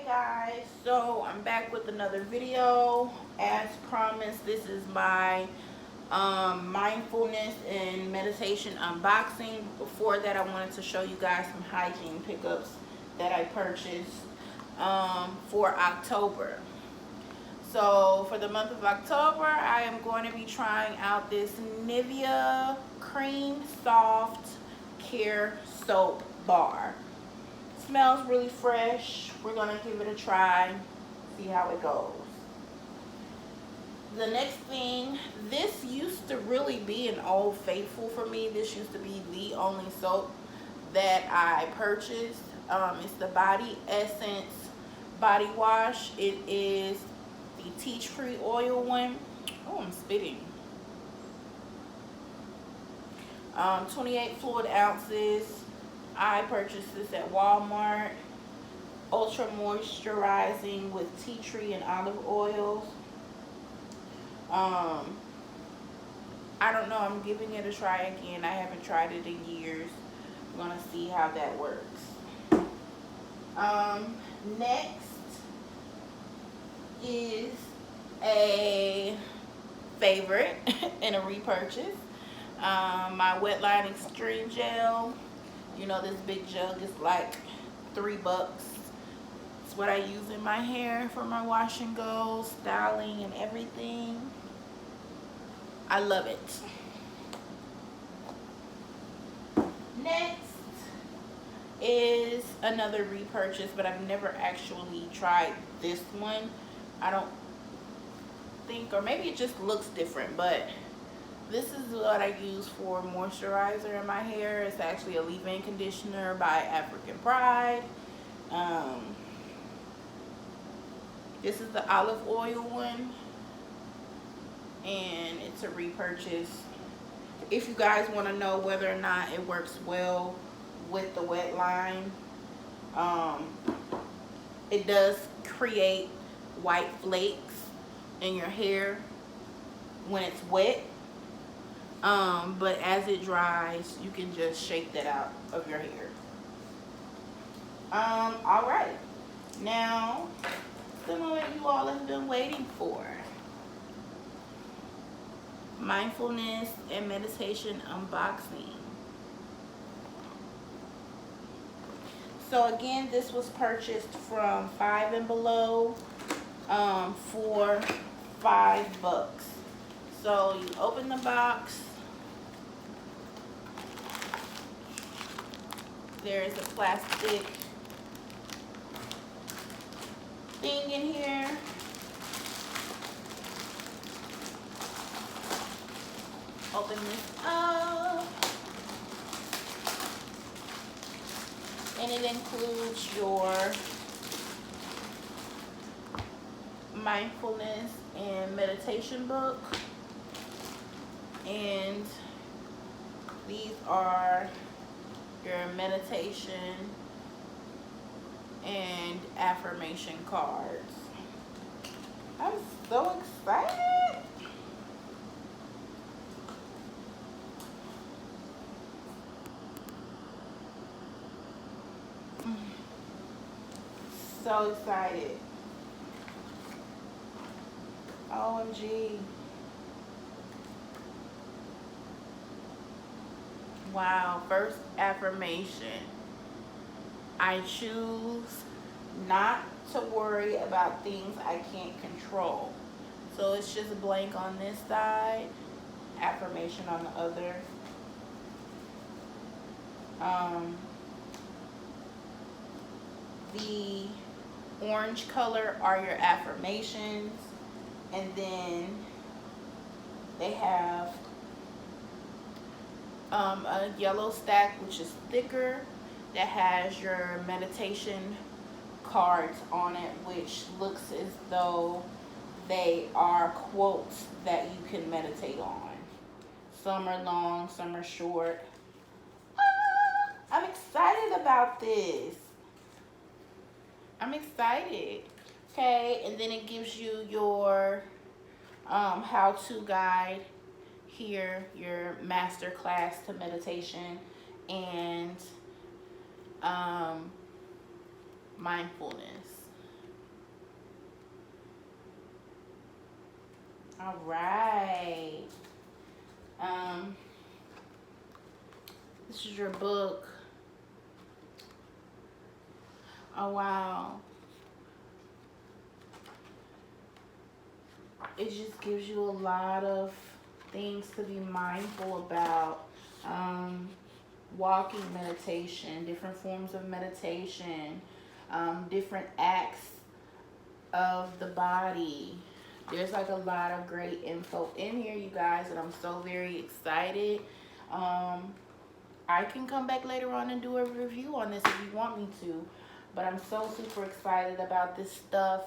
Guys, so I'm back with another video. As promised, this is my mindfulness and meditation unboxing. Before that, I wanted to show you guys some hygiene pickups that I purchased for October. So for the month of October, I am going to be trying out this Nivea Cream Soft Care Soap Bar. Smells really fresh. We're gonna give it a try, see how it goes. The next thing, this used to really be an old faithful for me. This used to be the only soap that I purchased. It's the Body Essence body wash. It is the tea tree oil one. Oh, I'm spitting. 28 fluid ounces. I purchased this at Walmart. Ultra moisturizing with tea tree and olive oils. I don't know. I'm giving it a try again. I haven't tried it in years. I'm gonna see how that works. Next is a favorite and a repurchase. My Wetline Extreme Gel. You know, this big jug is like $3. It's what I use in my hair for my wash and go, styling and everything. I love it. Next is another repurchase, but I've never actually tried this one. I don't think, or maybe it just looks different, but this is what I use for moisturizer in my hair. It's actually a leave-in conditioner by African Pride. This is the olive oil one, and it's a repurchase. If you guys want to know whether or not it works well with the wet line, it does create white flakes in your hair when it's wet. But as it dries, you can just shake that out of your hair. Alright. Now, the moment you all have been waiting for. Mindfulness and meditation unboxing. So again, this was purchased from Five and Below for $5. So you open the box. There's a plastic thing in here. Open this up. And it includes your mindfulness and meditation book. And these are your meditation and affirmation cards. I'm so excited. So excited. OMG. Wow, first affirmation. I choose not to worry about things I can't control. So it's just a blank on this side, affirmation on the other. The orange color are your affirmations, and then they have a yellow stack which is thicker that has your meditation cards on it, which looks as though they are quotes that you can meditate on. Some are long, some are short. I'm excited about this. I'm excited. Okay, and then it gives you your how-to guide here, your master class to meditation and mindfulness. All right. This is your book. Oh, wow. It just gives you a lot of things to be mindful about. Walking meditation, different forms of meditation, different acts of the body. There's like a lot of great info in here, you guys, and I'm so very excited. I can come back later on and do a review on this if you want me to, but I'm so super excited about this stuff.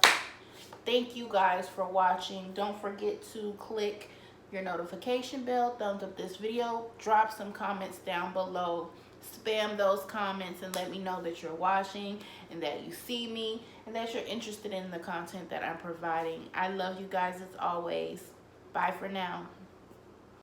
Thank you guys for watching. Don't forget to click your notification bell, thumbs up this video, drop some comments down below, spam those comments and let me know that you're watching and that you see me and that you're interested in the content that I'm providing. I love you guys as always. Bye for now.